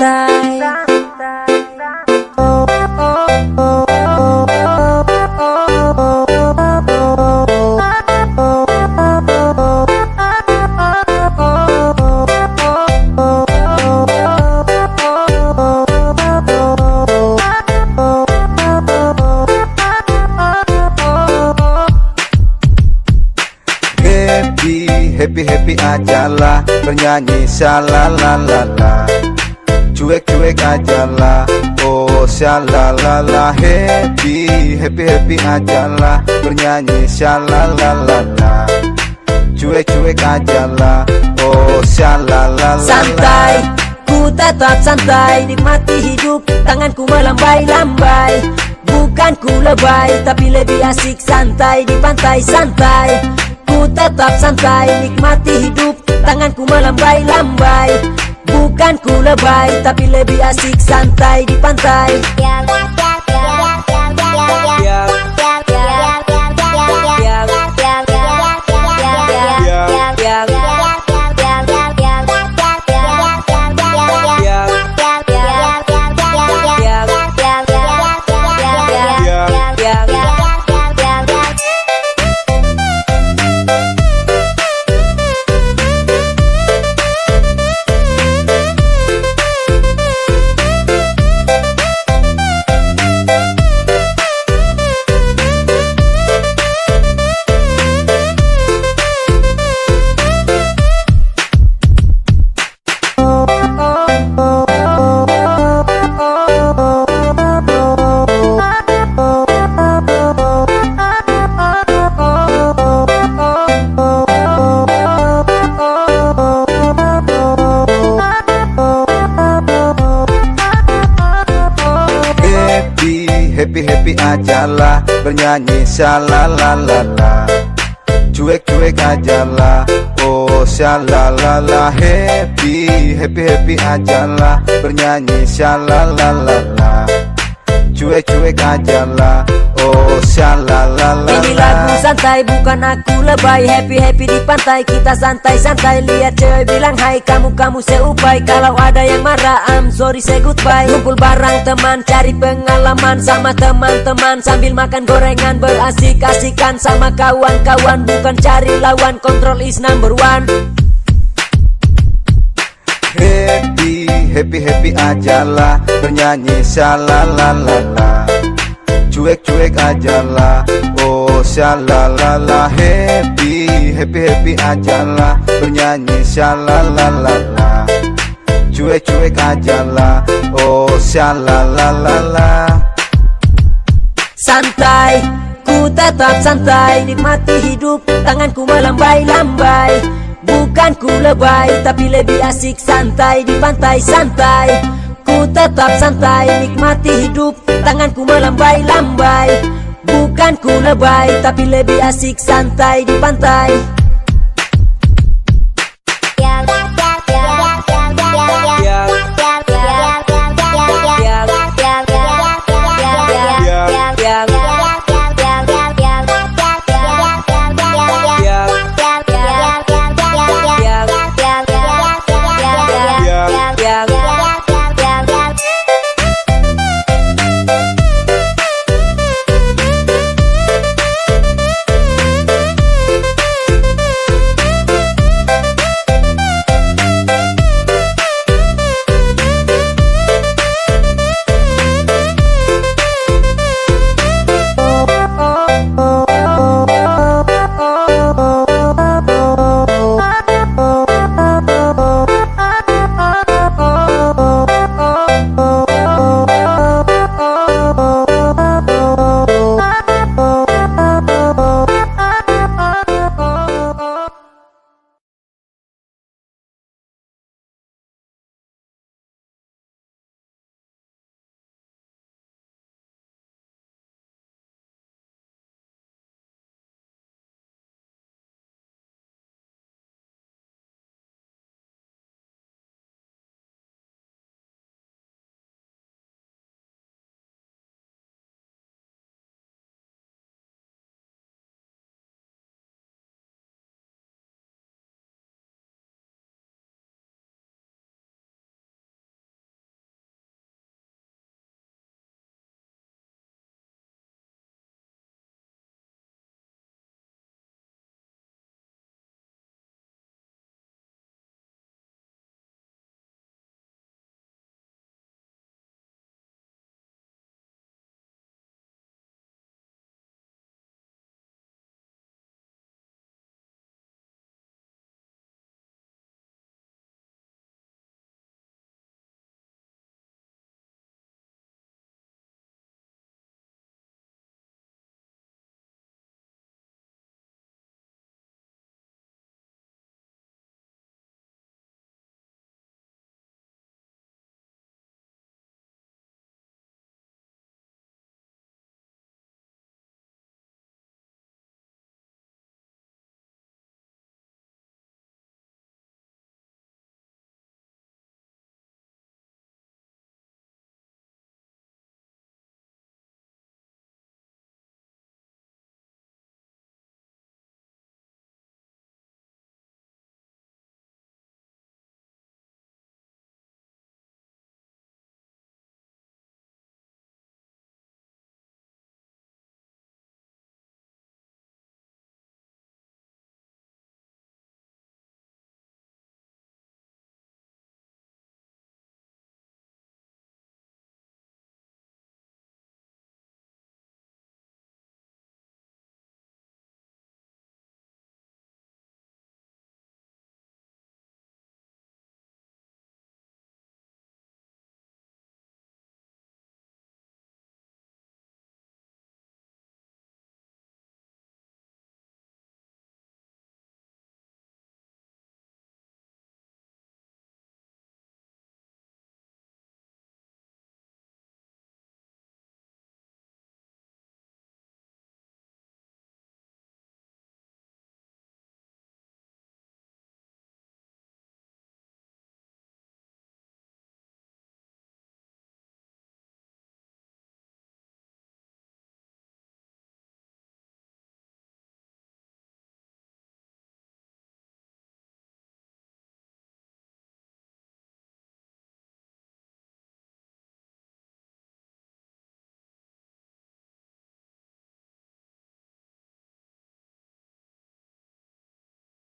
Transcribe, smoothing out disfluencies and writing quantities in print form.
santai. Happy ajalah, bernyanyi shalalalala. Cuek ajalah, oh shalalala. Happy ajalah, bernyanyi shalalalala. Cuek ajalah, oh shalalala. Santai, ku tetap santai, nikmati hidup, tanganku melambai-lambai. Bukan ku lebay, tapi lebih asik santai di pantai santai. Ku tetap santai, nikmati hidup, tanganku melambai-lambai. Bukan ku lebay, tapi lebih asik santai di pantai. Happy ajalah, bernyanyi shalalalala. Cuek ajalah, oh shalalala. Happy ajalah, bernyanyi shalalalala. Cuek ajalah, oh shalalala. Ini lagu santai, bukan aku lebay. Happy di pantai, kita santai-santai. Lihat cewek bilang hai, kamu seupai. Kalau ada yang marah, I'm sorry say goodbye. Kumpul bareng teman, cari pengalaman sama teman-teman. Sambil makan gorengan, berasik-asikan sama kawan-kawan. Bukan cari lawan, control is number one. Happy ajalah, bernyanyi shalalalala. Cuek ajalah, oh shalalala. Happy ajalah, bernyanyi shalalalala. Cuek ajalah, oh shalalala. Santai, ku tetap santai, nikmati hidup, tanganku melambai-lambai. Bukan ku lebay, tapi lebih asik santai di pantai santai. Ku tetap santai, nikmati hidup, tanganku melambai-lambai. Bukan ku lebay, tapi lebih asik santai di pantai.